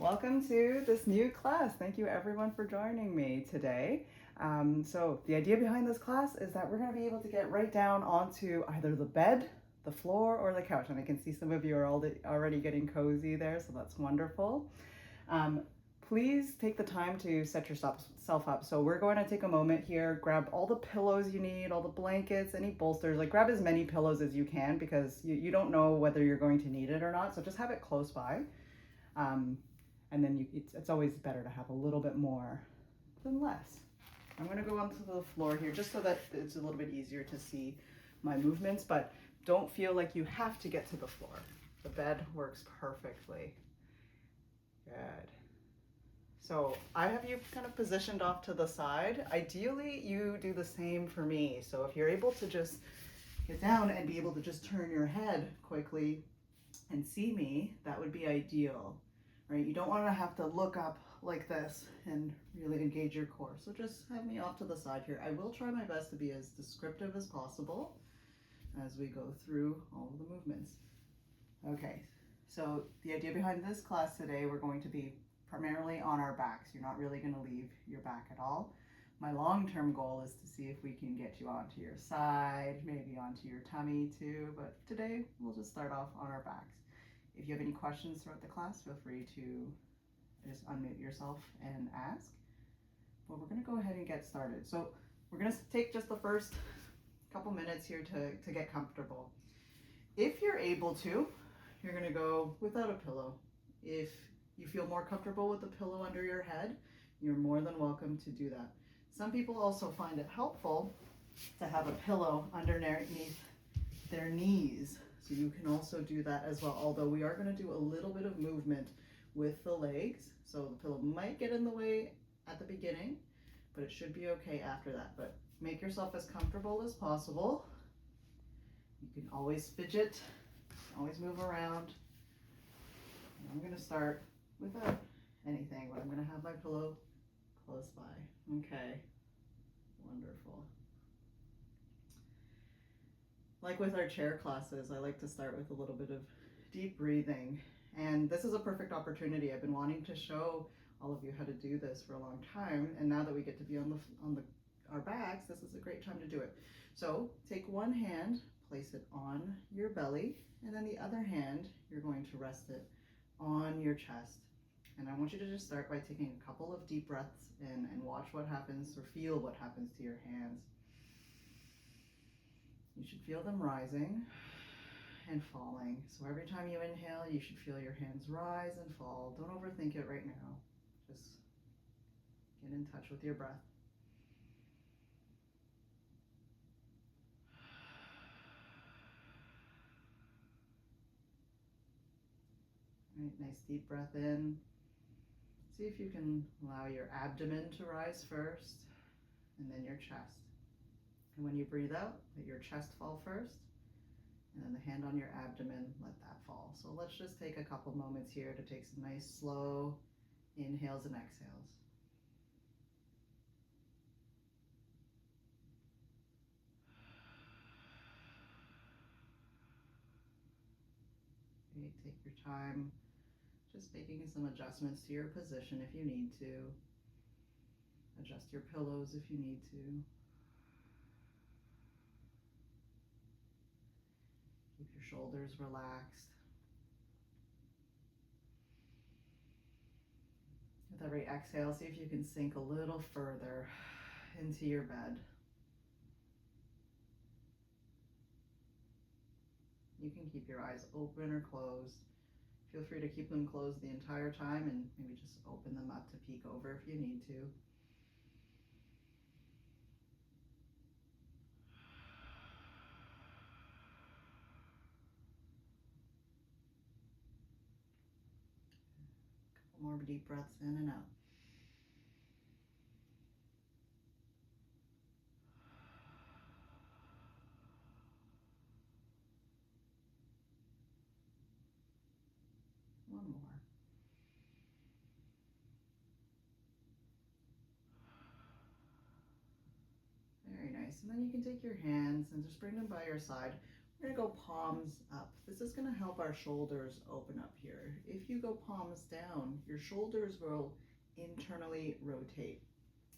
Welcome to this new class. Thank you everyone for joining me today. So the idea behind this class is that we're going to be able to get right down onto either the bed, the floor, or the couch. And I can see some of you are already getting cozy there, so that's wonderful. Please take the time to set yourself up. So we're going to take a moment here, grab all the pillows you need, all the blankets, any bolsters, like grab as many pillows as you can because you don't know whether you're going to need it or not. So just have it close by. And then it's always better to have a little bit more than less. I'm going to go onto the floor here just so that it's a little bit easier to see my movements, but don't feel like you have to get to the floor. The bed works perfectly. Good. So I have you kind of positioned off to the side. Ideally, you do the same for me. So if you're able to just get down and be able to just turn your head quickly and see me, that would be ideal. Right? You don't want to have to look up like this and really engage your core. So just have me off to the side here. I will try my best to be as descriptive as possible as we go through all of the movements. Okay, so the idea behind this class today, we're going to be primarily on our backs. You're not really going to leave your back at all. My long-term goal is to see if we can get you onto your side, maybe onto your tummy too, but today we'll just start off on our backs. If you have any questions throughout the class, feel free to just unmute yourself and ask. But we're going to go ahead and get started. So we're going to take just the first couple minutes here to get comfortable. If you're able to, you're going to go without a pillow. If you feel more comfortable with a pillow under your head, you're more than welcome to do that. Some people also find it helpful to have a pillow underneath their knees. So you can also do that as well, although we are going to do a little bit of movement with the legs. So the pillow might get in the way at the beginning, but it should be okay after that. But make yourself as comfortable as possible. You can always fidget, always move around. And I'm going to start without anything, but I'm going to have my pillow close by. Okay, wonderful. Like with our chair classes, I like to start with a little bit of deep breathing. And this is a perfect opportunity. I've been wanting to show all of you how to do this for a long time. And now that we get to be on our backs, this is a great time to do it. So take one hand, place it on your belly, and then the other hand, you're going to rest it on your chest. And I want you to just start by taking a couple of deep breaths in and watch what happens or feel what happens to your hands. You should feel them rising and falling. So every time you inhale, you should feel your hands rise and fall. Don't overthink it right now. Just get in touch with your breath. All right, nice deep breath in. See if you can allow your abdomen to rise first, and then your chest. And when you breathe out, let your chest fall first, and then the hand on your abdomen, let that fall. So let's just take a couple moments here to take some nice slow inhales and exhales. Okay, take your time, just making some adjustments to your position if you need to. Adjust your pillows if you need to. Keep your shoulders relaxed. With every exhale, see if you can sink a little further into your bed. You can keep your eyes open or closed. Feel free to keep them closed the entire time and maybe just open them up to peek over if you need to. Couple more deep breaths in and out. One more. Very nice. And then you can take your hands and just bring them by your side. We're gonna go palms up. This is gonna help our shoulders open up here. If you go palms down, your shoulders will internally rotate.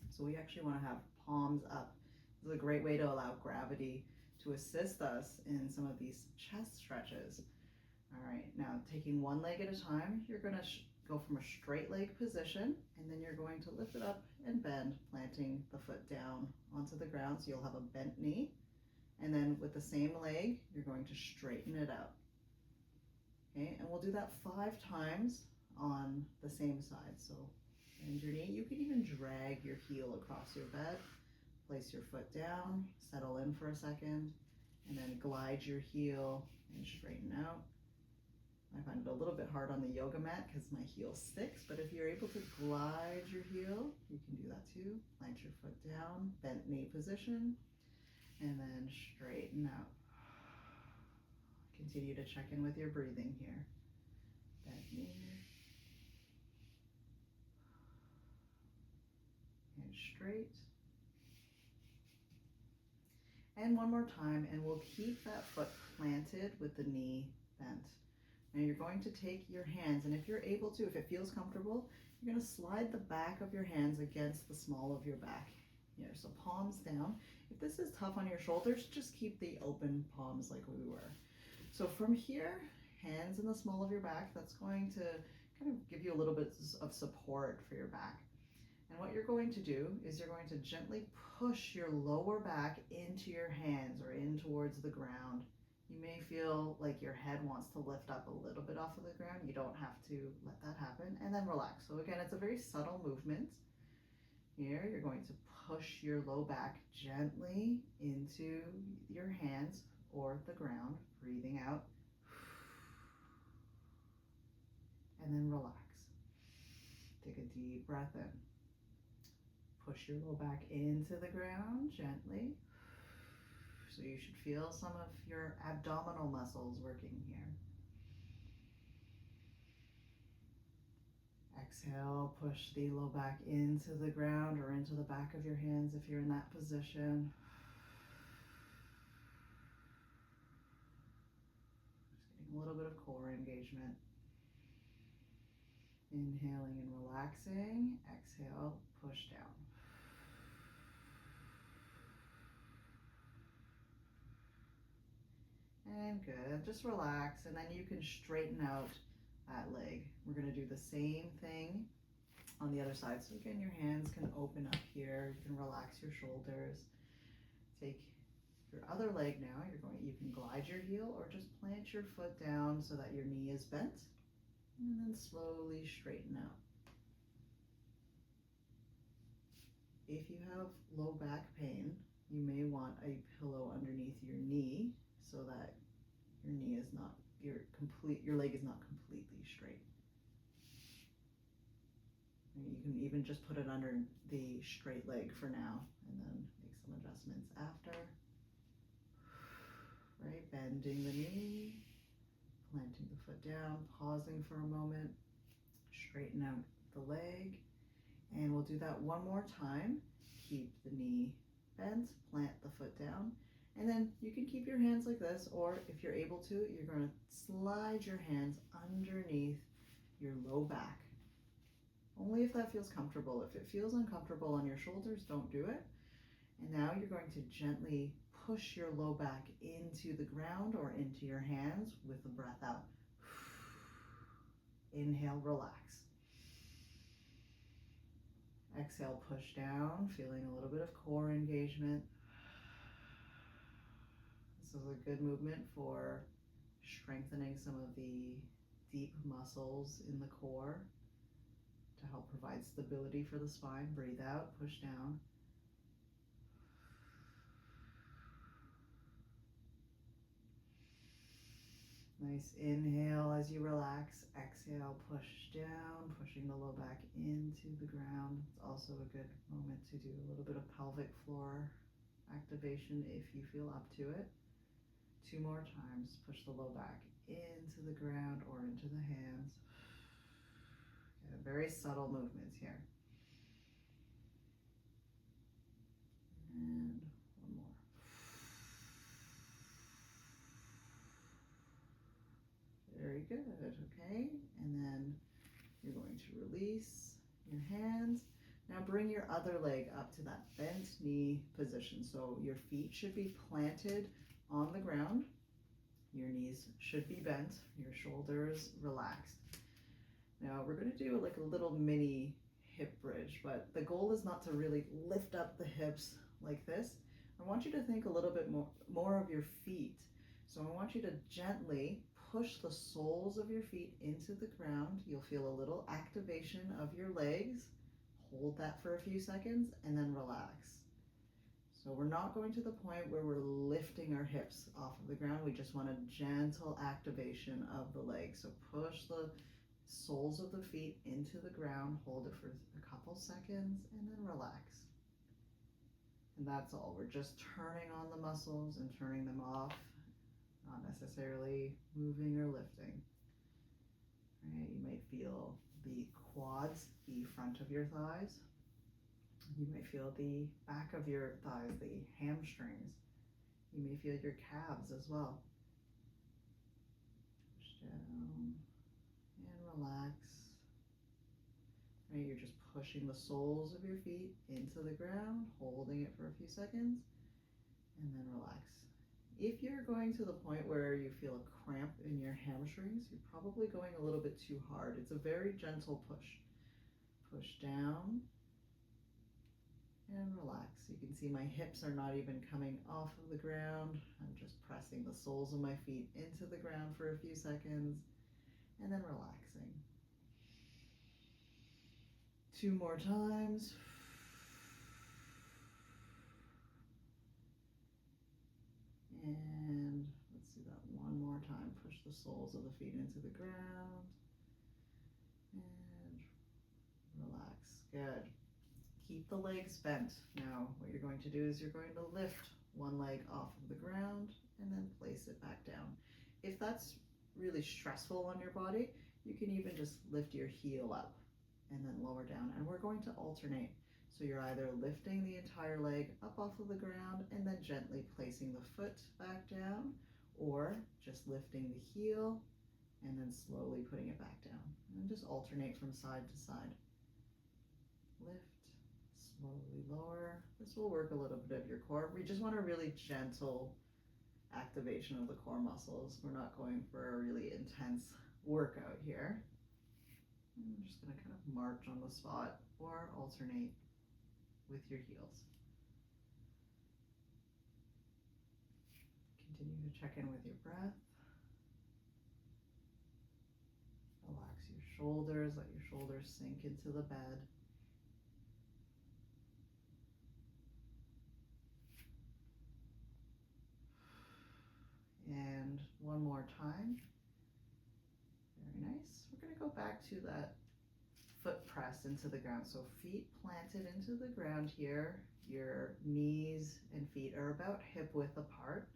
So we actually wanna have palms up. This is a great way to allow gravity to assist us in some of these chest stretches. All right, now taking one leg at a time, you're gonna go from a straight leg position, and then you're going to lift it up and bend, planting the foot down onto the ground, so you'll have a bent knee. And then with the same leg, you're going to straighten it out. Okay, and we'll do that 5 times on the same side. So bend your knee. You can even drag your heel across your bed. Place your foot down, settle in for a second, and then glide your heel and straighten out. I find it a little bit hard on the yoga mat because my heel sticks, but if you're able to glide your heel, you can do that too. Plant your foot down, bent knee position, and then straighten out. Continue to check in with your breathing here. Bent knee. And straight. And one more time, and we'll keep that foot planted with the knee bent. Now you're going to take your hands, and if you're able to, if it feels comfortable, you're going to slide the back of your hands against the small of your back here. So palms down. If this is tough on your shoulders, just keep the open palms like we were. So from here, hands in the small of your back, that's going to kind of give you a little bit of support for your back. And what you're going to do is you're going to gently push your lower back into your hands or in towards the ground. You may feel like your head wants to lift up a little bit off of the ground. You don't have to let that happen. And then relax. So again, it's a very subtle movement. Here, you're going to push your low back gently into your hands or the ground, breathing out. And then relax. Take a deep breath in. Push your low back into the ground gently. So you should feel some of your abdominal muscles working here. Exhale, push the low back into the ground or into the back of your hands if you're in that position. Just getting a little bit of core engagement. Inhaling and relaxing. Exhale, push down. And good, just relax, and then you can straighten out that leg. We're gonna do the same thing on the other side. So again, your hands can open up here. You can relax your shoulders. Take your other leg now. You can glide your heel or just plant your foot down so that your knee is bent, and then slowly straighten out. If you have low back pain, you may want a pillow underneath your knee so that your knee is not, your leg is not completely straight. You can even just put it under the straight leg for now and then make some adjustments after. Right, bending the knee, planting the foot down, pausing for a moment, straighten out the leg, and we'll do that one more time. Keep the knee bent, plant the foot down, and then you can keep your hands like this, or if you're able to, you're going to slide your hands underneath your low back. Only if that feels comfortable. If it feels uncomfortable on your shoulders, don't do it. And now you're going to gently push your low back into the ground or into your hands with the breath out. Inhale, relax. Exhale, push down, feeling a little bit of core engagement. This is a good movement for strengthening some of the deep muscles in the core to help provide stability for the spine. Breathe out, push down. Nice inhale as you relax. Exhale, push down, pushing the low back into the ground. It's also a good moment to do a little bit of pelvic floor activation if you feel up to it. 2 more times. Push the low back into the ground or into the hands. Okay, very subtle movements here. And one more. your hands. Now bring your other leg up to that bent knee position. So your feet should be planted on the ground. Your knees should be bent, your shoulders relaxed. Now we're going to do like a little mini hip bridge, but the goal is not to really lift up the hips like this. I want you to think a little bit more of your feet. So I want you to gently push the soles of your feet into the ground. You'll feel a little activation of your legs. Hold that for a few seconds and then relax. So we're not going to the point where we're lifting our hips off of the ground. We just want a gentle activation of the legs. So push the soles of the feet into the ground, hold it for a couple seconds, and then relax. And that's all. We're just turning on the muscles and turning them off, not necessarily moving or lifting. Right? You might feel the quads, the front of your thighs. You may feel the back of your thighs, the hamstrings. You may feel your calves as well. Push down and relax. Right, you're just pushing the soles of your feet into the ground, holding it for a few seconds, and then relax. If you're going to the point where you feel a cramp in your hamstrings, you're probably going a little bit too hard. It's a very gentle push. Push down and relax. You can see my hips are not even coming off of the ground. I'm just pressing the soles of my feet into the ground for a few seconds and then relaxing. 2 more times. And let's do that one more time. Push the soles of the feet into the ground and relax. Good. Keep the legs bent. Now what you're going to do is you're going to lift one leg off of the ground and then place it back down. If that's really stressful on your body, you can even just lift your heel up and then lower down. And we're going to alternate. So you're either lifting the entire leg up off of the ground and then gently placing the foot back down, or just lifting the heel and then slowly putting it back down. And just alternate from side to side. Lift, slowly lower. This will work a little bit of your core. We just want a really gentle activation of the core muscles. We're not going for a really intense workout here. I'm just going to kind of march on the spot or alternate with your heels. Continue to check in with your breath. Relax your shoulders, let your shoulders sink into the bed. And one more time. Very nice. We're going to go back to that foot press into the ground. So feet planted into the ground here. Your knees and feet are about hip width apart.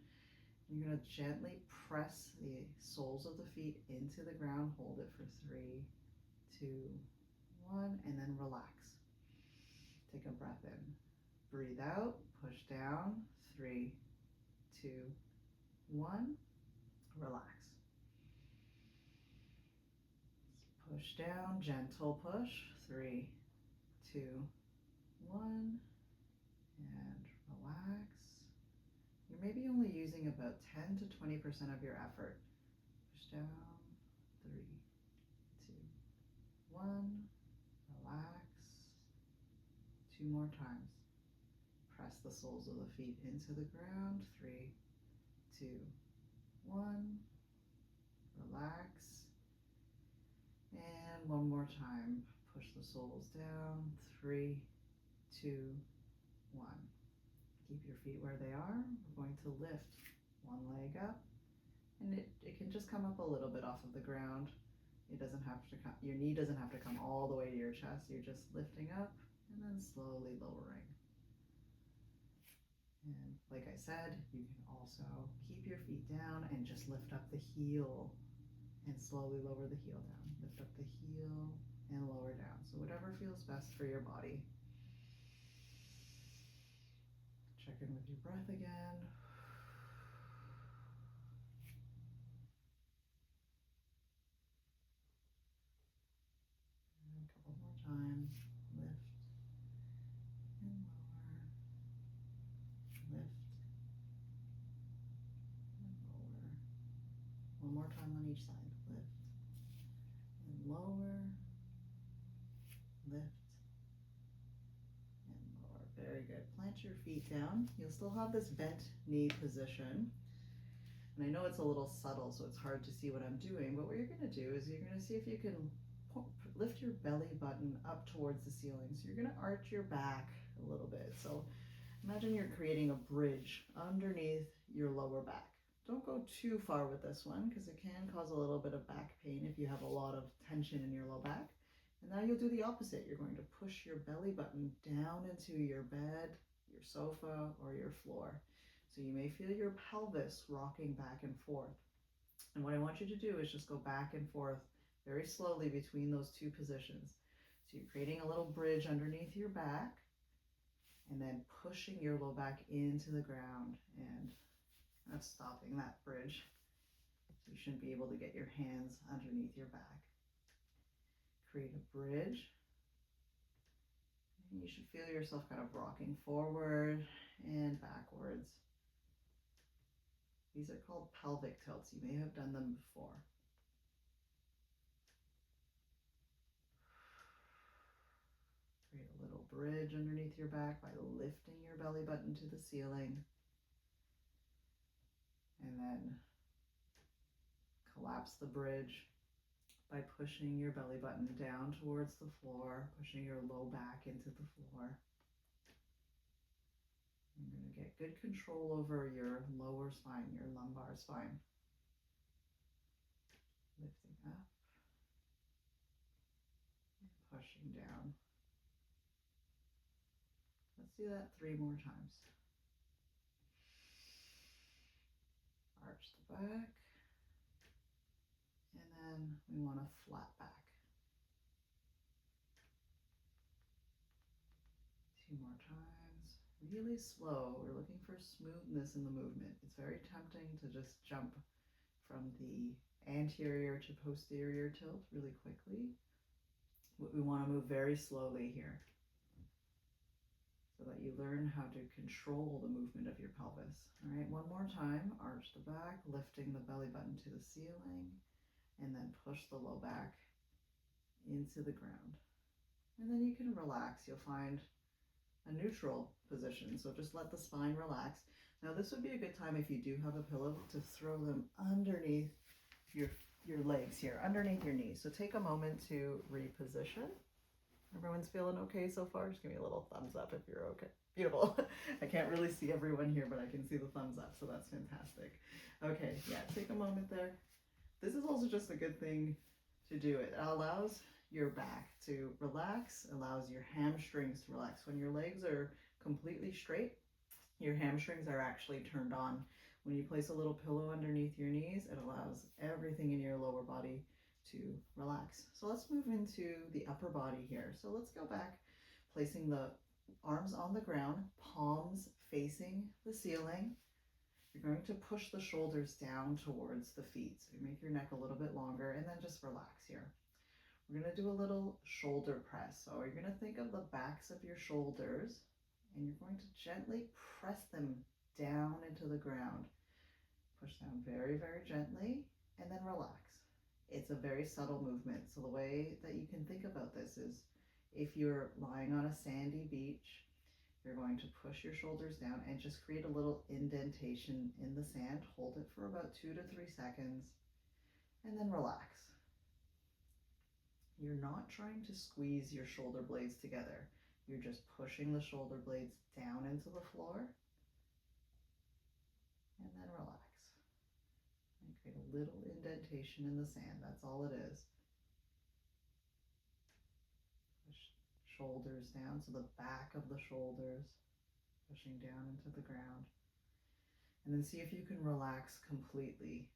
You're going to gently press the soles of the feet into the ground. Hold it for 3, 2, 1, and then relax. Take a breath in. Breathe out, push down. 3, 2, 1. Relax. Push down, gentle push. 3, 2, 1, and relax. You're maybe only using about 10 to 20% of your effort. Push down. 3, 2, 1. Relax. 2 more times. Press the soles of the feet into the ground. 3, 2, 1. Relax. And one more time. Push the soles down. 3, 2, 1. Keep your feet where they are. We're going to lift one leg up, and it can just come up a little bit off of the ground. It doesn't have to come, your knee doesn't have to come all the way to your chest. You're just lifting up and then slowly lowering. And like I said, you can also keep your feet down and just lift up the heel and slowly lower the heel down. Lift up the heel and lower down. So whatever feels best for your body. Check in with your breath again. And a couple more times. each side. Lift and lower, lift and lower. Very good. Plant your feet down. You'll still have this bent knee position. And I know it's a little subtle, so it's hard to see what I'm doing, but what you're going to do is you're going to see if you can lift your belly button up towards the ceiling. So you're going to arch your back a little bit. So imagine you're creating a bridge underneath your lower back. Don't go too far with this one because it can cause a little bit of back pain if you have a lot of tension in your low back. And now you'll do the opposite. You're going to push your belly button down into your bed, your sofa, or your floor. So you may feel your pelvis rocking back and forth. And what I want you to do is just go back and forth very slowly between those two positions. So you're creating a little bridge underneath your back and then pushing your low back into the ground, and that's stopping that bridge. So you shouldn't be able to get your hands underneath your back. Create a bridge. And you should feel yourself kind of rocking forward and backwards. These are called pelvic tilts. You may have done them before. Create a little bridge underneath your back by lifting your belly button to the ceiling. And then collapse the bridge by pushing your belly button down towards the floor, pushing your low back into the floor. You're going to get good control over your lower spine, your lumbar spine. Lifting up and pushing down. Let's do that 3 more times. Arch the back. And then we want a flat back. 2 more times. Really slow. We're looking for smoothness in the movement. It's very tempting to just jump from the anterior to posterior tilt really quickly. We want to move very slowly here so that you learn how to control the movement of your pelvis. All right, 1 more time. Arch the back, lifting the belly button to the ceiling, and then push the low back into the ground. And then you can relax. You'll find a neutral position. So just let the spine relax. Now this would be a good time, if you do have a pillow, to throw them underneath your legs here, underneath your knees. So take a moment to reposition. Everyone's feeling okay so far? Just give me a little thumbs up if you're okay. Beautiful. I can't really see everyone here, but I can see the thumbs up, so that's fantastic. Okay, yeah, take a moment there. This is also just a good thing to do. It allows your back to relax, allows your hamstrings to relax. When your legs are completely straight, your hamstrings are actually turned on. When you place a little pillow underneath your knees, it allows everything in your lower body to relax. So let's move into the upper body here. So let's go back, placing the arms on the ground, palms facing the ceiling. You're going to push the shoulders down towards the feet. So you make your neck a little bit longer, and then just relax here. We're going to do a little shoulder press. So you're going to think of the backs of your shoulders, and you're going to gently press them down into the ground. Push down very, very gently, and then relax. It's a very subtle movement. So the way that you can think about this is, if you're lying on a sandy beach, you're going to push your shoulders down and just create a little indentation in the sand. Hold it for about 2 to 3 seconds, and then relax. You're not trying to squeeze your shoulder blades together. You're just pushing the shoulder blades down into the floor, and then relax. And create a little indentation in the sand. That's all it is. Push shoulders down, so the back of the shoulders pushing down into the ground. And then see if you can relax completely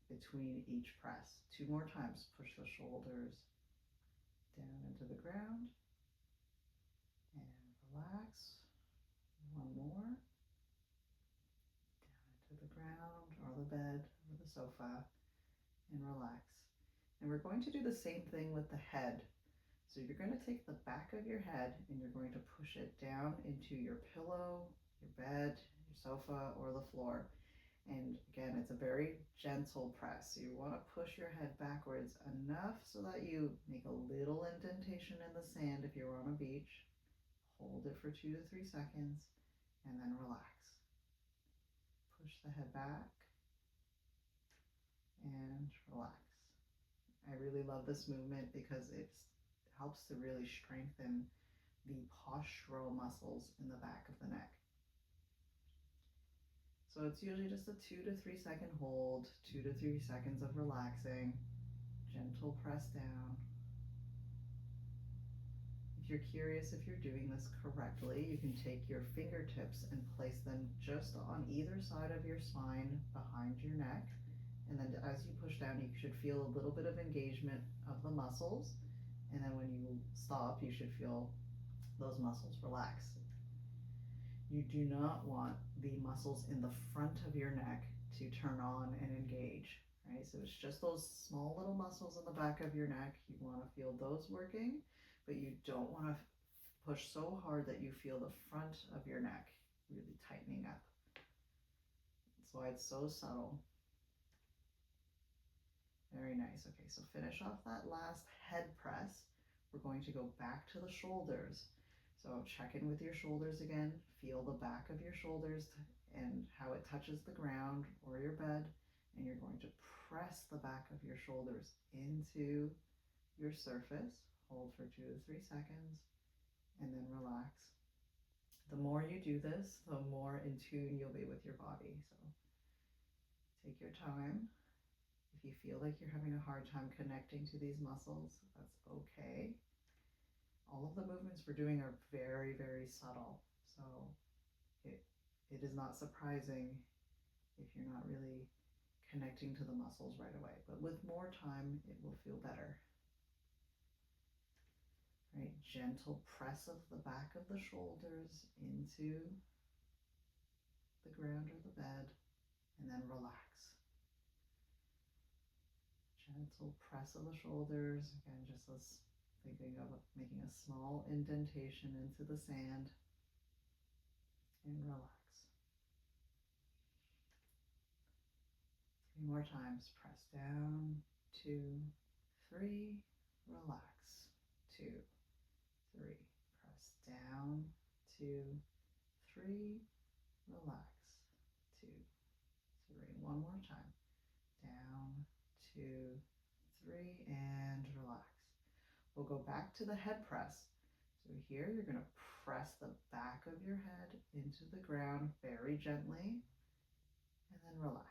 between each press. 2 more times. Push the shoulders down into the ground and relax. 1 more. Down into the ground or the bed or the sofa, and relax. And we're going to do the same thing with the head. So you're going to take the back of your head and you're going to push it down into your pillow, your bed, your sofa, or the floor. And again, it's a very gentle press. You want to push your head backwards enough so that you make a little indentation in the sand if you're on a beach. Hold it for 2 to 3 seconds and then relax. Push the head back and relax. I really love this movement because it helps to really strengthen the postural muscles in the back of the neck. So it's usually just a 2 to 3 second hold, 2 to 3 seconds of relaxing, gentle press down. If you're curious if you're doing this correctly, you can take your fingertips and place them just on either side of your spine behind your neck. And then as you push down, you should feel a little bit of engagement of the muscles. And then when you stop, you should feel those muscles relax. You do not want the muscles in the front of your neck to turn on and engage, right? So it's just those small little muscles in the back of your neck. You want to feel those working, but you don't want to push so hard that you feel the front of your neck really tightening up. That's why it's so subtle. Very nice. Okay, so finish off that last head press. We're going to go back to the shoulders. So check in with your shoulders again. Feel the back of your shoulders and how it touches the ground or your bed. And you're going to press the back of your shoulders into your surface. Hold for 2 to 3 seconds and then relax. The more you do this, the more in tune you'll be with your body. So take your time. If you feel like you're having a hard time connecting to these muscles, that's okay. All of the movements we're doing are very, very subtle. So it is not surprising if you're not really connecting to the muscles right away. But with more time, it will feel better. Right? Gentle press of the back of the shoulders into the ground or the bed, and then relax. Gentle press of the shoulders, again, just as thinking of making a small indentation into the sand, and relax. 3 more times. Press down, 2, 3, relax, 2, 3. Press down, 2, 3, relax, 2, 3. One more time. Down, 2, 3, and relax. We'll go back to the head press. So here you're going to press the back of your head into the ground very gently, and then relax.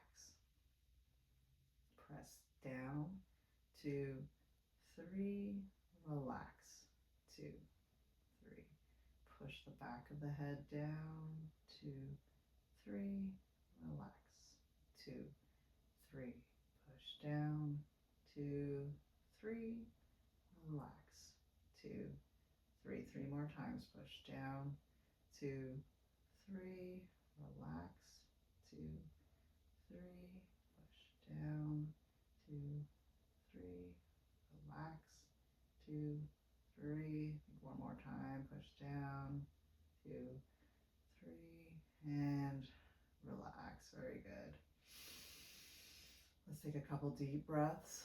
Press down, 2, 3, relax, 2, 3. Push the back of the head down, 2, 3, relax, 2, 3. Push down, 2, 3, relax, 2, 3. 3 more times. Push down, 2, 3, relax, 2, 3, push down, 2, 3, relax, 2, 3. One more time. Push down, 2, 3, and relax. Very good. Let's take a couple deep breaths.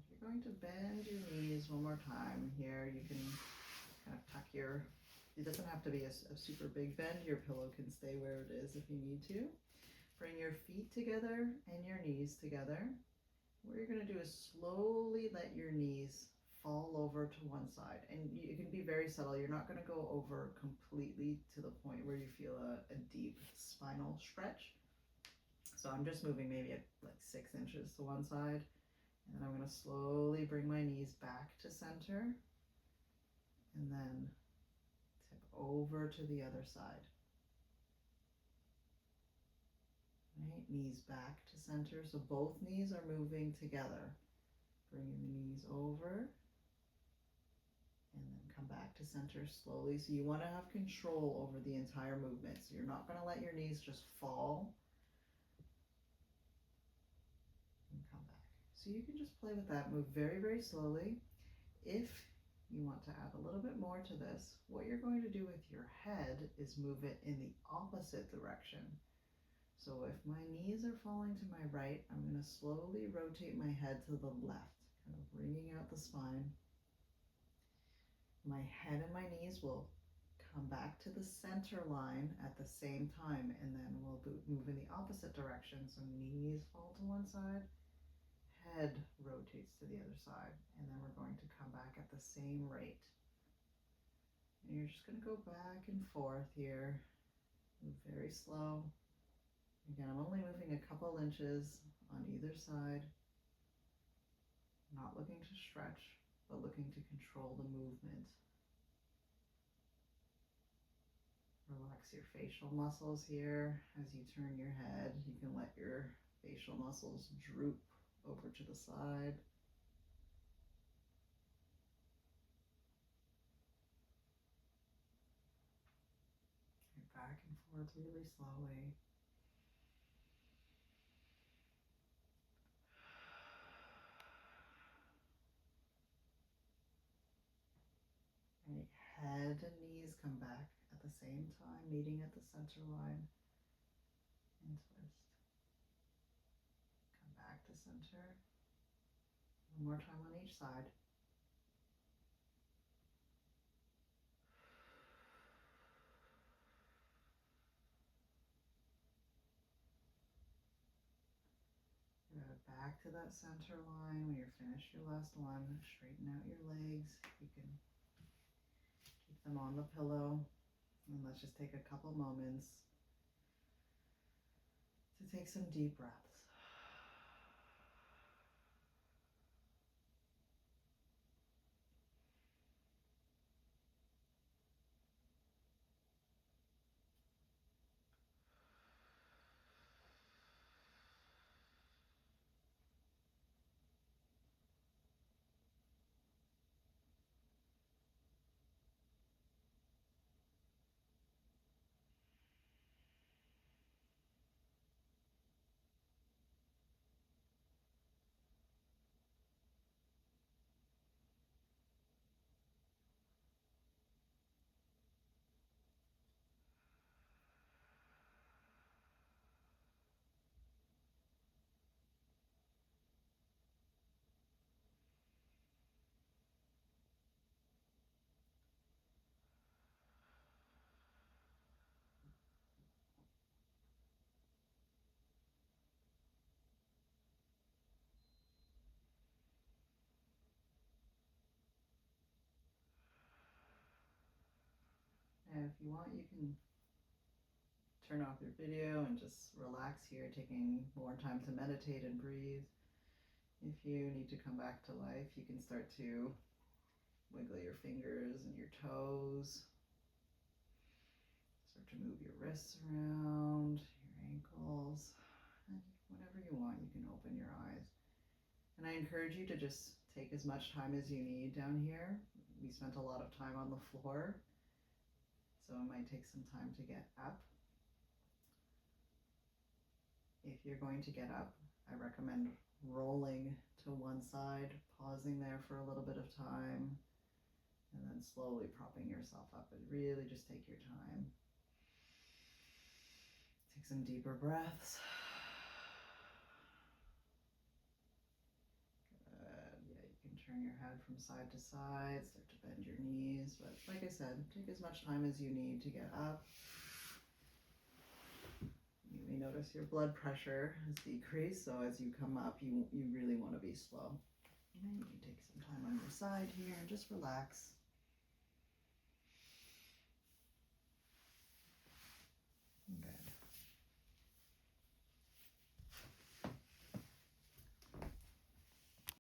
You're going to bend your knees one more time here. You can kind of tuck your, it doesn't have to be a super big bend. Your pillow can stay where it is if you need to. Bring your feet together and your knees together. What you're going to do is slowly let your knees fall over to one side. And you can be very subtle. You're not going to go over completely to the point where you feel a deep spinal stretch. So I'm just moving maybe at like 6 inches to one side. And then I'm going to slowly bring my knees back to center and then tip over to the other side. Right, knees back to center, so both knees are moving together. Bringing the knees over. And then come back to center slowly. So you want to have control over the entire movement. So you're not going to let your knees just fall. And come back. So you can just play with that. Move very, very slowly. If you want to add a little bit more to this, what you're going to do with your head is move it in the opposite direction. So if my knees are falling to my right, I'm going to slowly rotate my head to the left, kind of bringing out the spine. My head and my knees will come back to the center line at the same time, and then we'll move in the opposite direction. So knees fall to one side, head rotates to the other side, and then we're going to come back at the same rate. And you're just going to go back and forth here, move very slow. Again, I'm only moving a couple inches on either side, not looking to stretch, but looking to control the movement. Relax your facial muscles here. As you turn your head, you can let your facial muscles droop over to the side. Back and forth really slowly. Right, head and knees come back at the same time, meeting at the center line. And twist. Come back to center. One more time on each side. Back to that center line. When you're finished your last one, straighten out your legs. You can keep them on the pillow. And let's just take a couple moments to take some deep breaths. And if you want, you can turn off your video and just relax here, taking more time to meditate and breathe. If you need to come back to life, you can start to wiggle your fingers and your toes. Start to move your wrists around, your ankles, and whatever you want, you can open your eyes. And I encourage you to just take as much time as you need down here. We spent a lot of time on the floor, so it might take some time to get up. If you're going to get up, I recommend rolling to one side, pausing there for a little bit of time, and then slowly propping yourself up. But really just take your time. Take some deeper breaths. Good. Yeah, you can turn your head from side to side, start to bend your knees. But like I said, take as much time as you need to get up. You may notice your blood pressure has decreased, so as you come up, you really want to be slow. And then you can take some time on your side here and just relax.